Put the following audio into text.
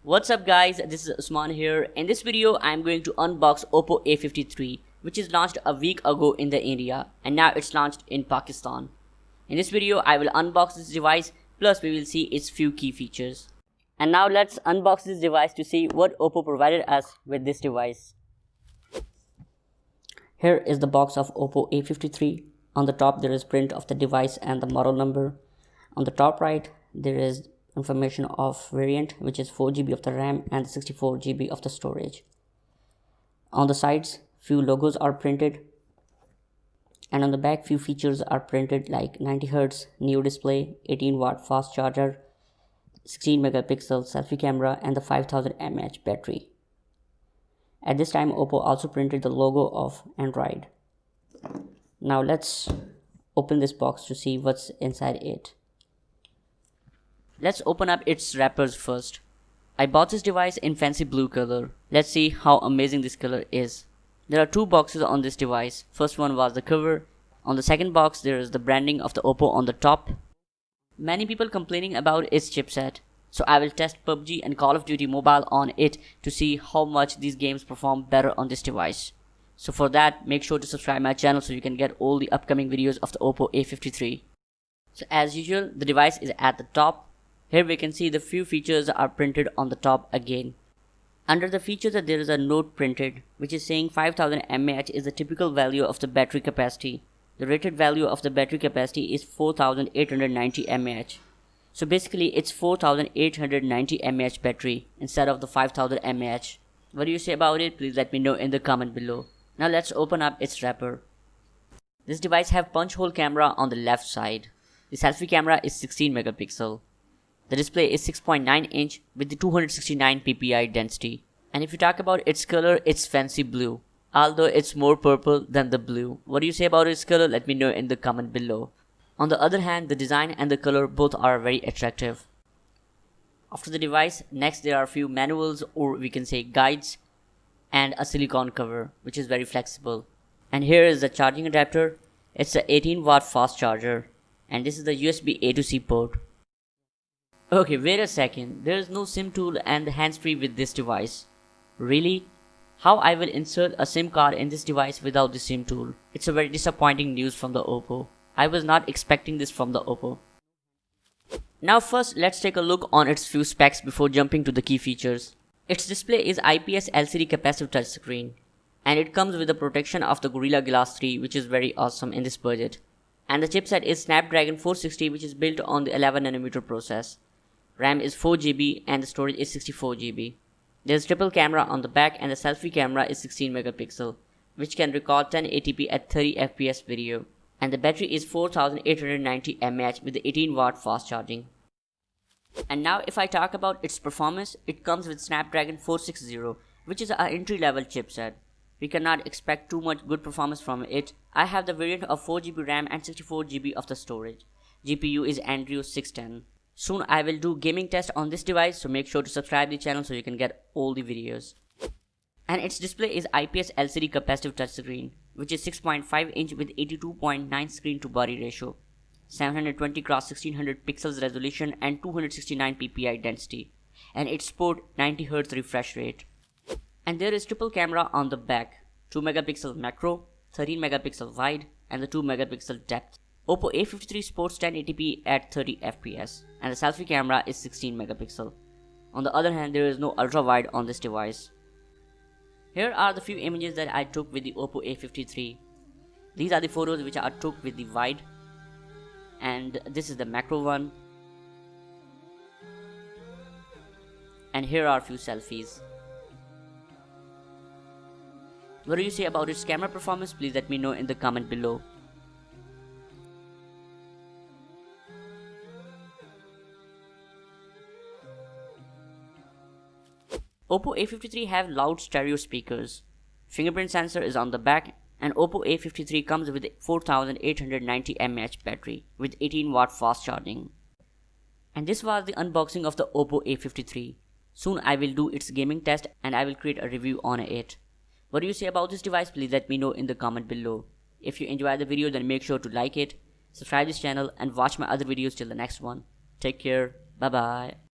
What's up guys, this is Usman here. In this video I am going to unbox Oppo A53, which is launched a week ago in the India and now it's launched in Pakistan. In this video I will unbox this device, plus we will see its few key features. And now let's unbox this device to see what Oppo provided us with this device. Here is the box of Oppo A53. On the top there is print of the device and the model number. On the top right there is information of variant, which is 4GB of the RAM and 64GB of the storage. On the sides few logos are printed, and on the back few features are printed like 90Hz new display, 18W fast charger, 16 megapixel selfie camera and the 5000 mAh battery. At this time Oppo also printed the logo of Android. Now let's open this box to see what's inside it. Let's open up its wrappers first. I bought this device in fancy blue color. Let's see how amazing this color is. There are two boxes on this device. First one was the cover. On the second box there is the branding of the Oppo on the top. Many people complaining about its chipset, so I will test PUBG and Call of Duty Mobile on it to see how much these games perform better on this device. So for that, make sure to subscribe my channel so you can get all the upcoming videos of the Oppo A53. So as usual, the device is at the top. Here we can see the few features are printed on the top again. Under the features there is a note printed which is saying 5000 mAh is the typical value of the battery capacity. The rated value of the battery capacity is 4890 mAh. So basically it's 4890 mAh battery instead of the 5000 mAh. What do you say about it? Please let me know in the comment below. Now let's open up its wrapper. This device have punch hole camera on the left side. The selfie camera is 16 megapixel. The display is 6.9 inch with the 269 ppi density. And if you talk about its color, it's fancy blue, although it's more purple than the blue. What do you say about its color? Let me know in the comment below. On the other hand, the design and the color both are very attractive. After the device, next there are a few manuals, or we can say guides, and a silicone cover which is very flexible. And here is the charging adapter. It's a 18W fast charger, and this is the USB A to C port. Okay, wait a second, there is no SIM tool and hands-free with this device. Really? How I will insert a SIM card in this device without the SIM tool? It's a very disappointing news from the Oppo. I was not expecting this from the Oppo. Now first let's take a look on its few specs before jumping to the key features. Its display is IPS LCD capacitive touchscreen, and it comes with the protection of the Gorilla Glass 3, which is very awesome in this budget. And the chipset is Snapdragon 460, which is built on the 11nm process. RAM is 4GB and the storage is 64GB. There is triple camera on the back and the selfie camera is 16 megapixel, which can record 1080p at 30 fps video. And the battery is 4890 mAh with the 18W fast charging. And now if I talk about its performance, it comes with Snapdragon 460, which is an entry-level chipset. We cannot expect too much good performance from it. I have the variant of 4GB RAM and 64GB of the storage. GPU is Android 610. Soon I will do gaming test on this device, so make sure to subscribe the channel so you can get all the videos. And its display is IPS LCD capacitive touchscreen, which is 6.5 inch with 82.9 screen to body ratio, 720 x 1600 pixels resolution and 269 ppi density, and it supports 90Hz refresh rate. And there is triple camera on the back, 2 megapixel macro, 13 megapixel wide and the 2 megapixel depth. Oppo A53 supports 1080p at 30 fps, and the selfie camera is 16 megapixel. On the other hand, there is no ultra wide on this device. Here are the few images that I took with the Oppo A53. These are the photos which I took with the wide, and this is the macro one. And here are a few selfies. What do you say about its camera performance? Please let me know in the comment below. Oppo A53 have loud stereo speakers. Fingerprint sensor is on the back, and Oppo A53 comes with 4890 mAh battery with 18W fast charging. And this was the unboxing of the Oppo A53. Soon I will do its gaming test and I will create a review on it. What do you say about this device? Please let me know in the comment below. If you enjoyed the video, then make sure to like it, subscribe this channel and watch my other videos till the next one. Take care. Bye bye.